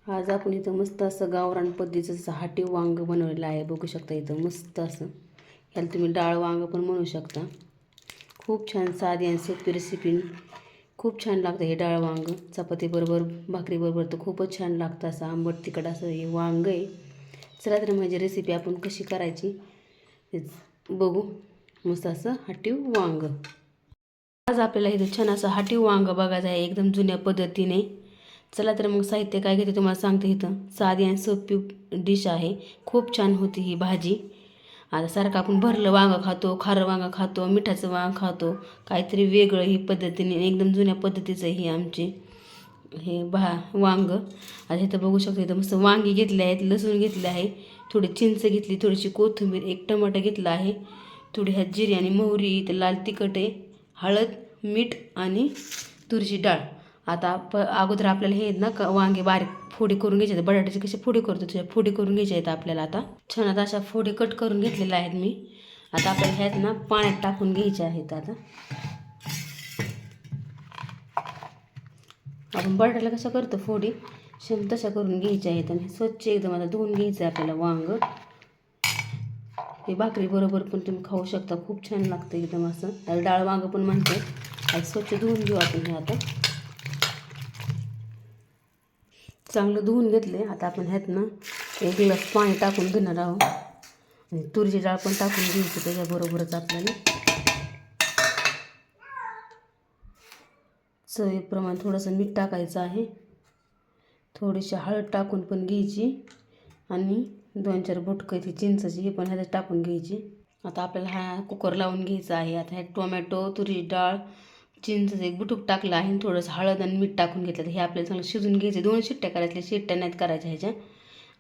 आज आपण इथं मस्त असं गावरान पद्धतीचं हाटीव वांग बनवलेलं आहे. बघू शकता इथं मस्त असं. ह्याला तुम्ही डाळ वांग पण म्हणू शकता. खूप छान साधी आणि सोपी रेसिपी. खूप छान लागतं हे डाळ वांग. चपातीबरोबर भाकरीबरोबर तर खूपच छान लागतं. असं आंबट तिखट असं हे वांग आहे. चला तर माझी रेसिपी आपण कशी करायची तेच बघू. मस्त असं हाटीव वांग. आज आपल्याला इथं छान असं हाटीव वांग बघायचं आहे एकदम जुन्या पद्धतीने. चला तर मग साहित्य काय घेते तुम्हाला सांगते. इथं साधी आणि सोपी डिश आहे. खूप छान होती ही भाजी. आता सारखं आपण भरलं वांगं खातो, खारं वांगं खातो, मिठाचं वांग खातो, काहीतरी वेगळं ही पद्धतीने एकदम जुन्या पद्धतीचं ही आमची हे वांग. आता इथं बघू शकतो इथं मस्त वांगी घेतले आहेत, लसूण घेतले आहे, थोडी चिंच घेतली, थोडीशी कोथिंबीर, एक टमाटर घेतलं आहे, थोडी ह्यात जिरे आणि मोहरी, इथं लाल तिखट आहे, हळद, मीठ आणि तुरीची डाळ. आता अगोदर आपल्याला हे ना वांगे बारीक फोडी करून घ्यायचे आहेत. बटाट्याची कशी फोडी करतो तशा फोडी करून घ्यायच्या आहेत आपल्याला. आता छान आता अशा फोडी कट करून घेतलेल्या आहेत मी. आता आपल्याला ह्यात ना पाण्यात टाकून घ्यायच्या आहेत. आता आपण बटाट्याला कशा करतो फोडी सेम तशा करून घ्यायच्या आहेत. आणि स्वच्छ एकदम आता धुवून घ्यायचं आहे आपल्याला वांग. हे भाकरी बरोबर पण तुम्ही खाऊ शकता. खूप छान लागतं एकदम असं. त्याला डाळ वांग पण म्हणतात. आज स्वच्छ धुवून घेऊ आपण हे. आता चांगलं धुवून घेतले. आता आपण ह्यात ना एक ग्लास पाणी टाकून घेणार आहोत. आणि तुरीची डाळ पण टाकून घ्यायची त्याच्याबरोबरच आपल्याला. चवीप्रमाणे थोडंसं मीठ टाकायचं आहे. थोडीशी हळद टाकून पण घ्यायची. आणि 2-4 बुटकं ती चिंचची हे पण ह्याच्यात टाकून घ्यायची. आता आपल्याला हा कुकर लावून घ्यायचा आहे. आता ह्यात टोमॅटो, तुरीची डाळ, चिंचचं एक बुटूक टाकलं आहे, थोडंसं हळद आणि मीठ टाकून घेतलं. हे आपल्याला चांगलं शिजून घ्यायचे. 2 शिट्ट्या करायच्या, शिट्ट्या नाहीत करायच्या ह्याच्या.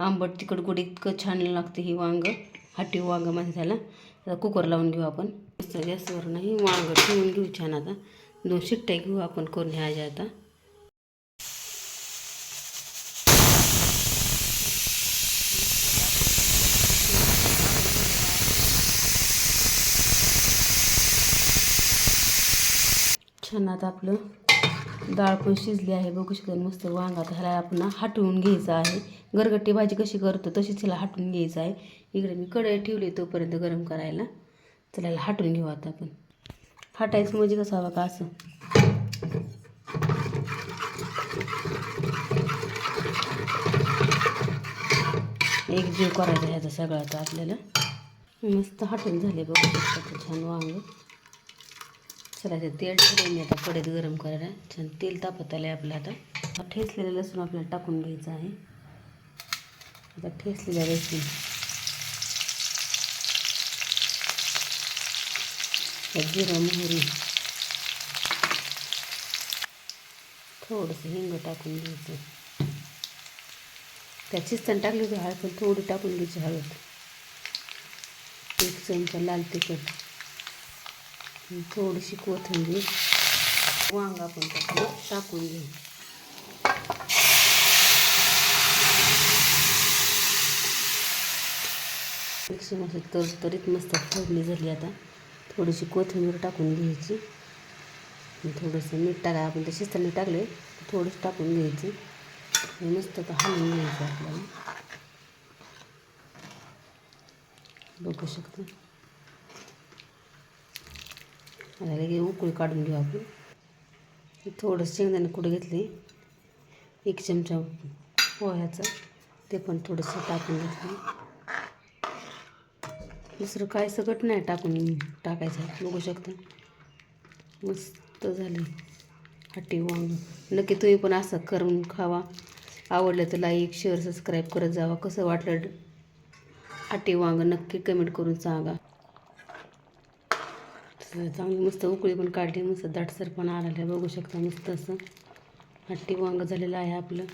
आंबट तिखट गोड इतकं छान लागते ही वांग. हाटीव वांग मध्ये झाला. आता कुकर लावून घेऊ आपण. गॅसवर नाही वांग ठेवून घेऊ छान. आता 2 शिट्ट्या घेऊ आपण करून ह्याच्या. आता छान आता आपलं डाळ पण शिजली आहे. बघू शकता मस्त वांग. आता ह्याला आपण हटवून घ्यायचं आहे. गरगट्टी भाजी कशी करतो तशीच ह्याला हटवून घ्यायचं आहे. इकडे मी कढई ठेवली तोपर्यंत गरम करायला. चला ह्याला हटवून घेऊ आता आपण. हटायचं म्हणजे कसं हवं का असं. एकजीव करायचा ह्याचा सगळा. आता आपल्याला मस्त हटून झाले. बघू शकता छान वांग. चला ते तेल ठेवून मी आता कढईत गरम करायला. छान तेल तापत आलं आहे आपलं. आता ठेचलेलं लसूण आपल्याला टाकून घ्यायचं आहे. आता ठेचलेल्या लसूण, जिरं, मोहरी, थोडंसं हिंग टाकून घ्यायचं. त्या चिचण टाकली होती हळद पण थोडी टाकून घ्यायची हळद. 1 चमचा लाल तिखट, थोडीशी कोथिंबीर, वांग आपण टाकून घेऊ. मिक्सर मध्ये तरतरीत मस्त फोडणी झाली. आता थोडीशी कोथिंबीर टाकून घ्यायची. थोडंसं मीठ टाका. आपण ते शिजताना टाकले थोडंसं टाकून घ्यायचं. मस्त आता हलवून घ्यायचं आपल्याला. बघू शकता. आता लगे उकळी काढून घेऊ आपण. थोडंसं शेंगदाणे कुठं घेतले, 1 चमचा पोह्याचं, ते पण थोडंसं टाकून घेतलं. दुसरं काय सगळं नाही टाकायचं. बघू शकता मस्त झालं हाटीव वांग. नक्की तुम्ही पण असं करून खावा. आवडलं तर लाईक, शेअर, सबस्क्राईब करत जावा. कसं वाटलं हाटीव वांग नक्की कमेंट करून सांगा. चांगली मस्त उकळी पण काढली. मस्त दाटसर पण आलेलं आहे. बघू शकता मस्त असं हाटीव वांग झालेलं आहे आपलं.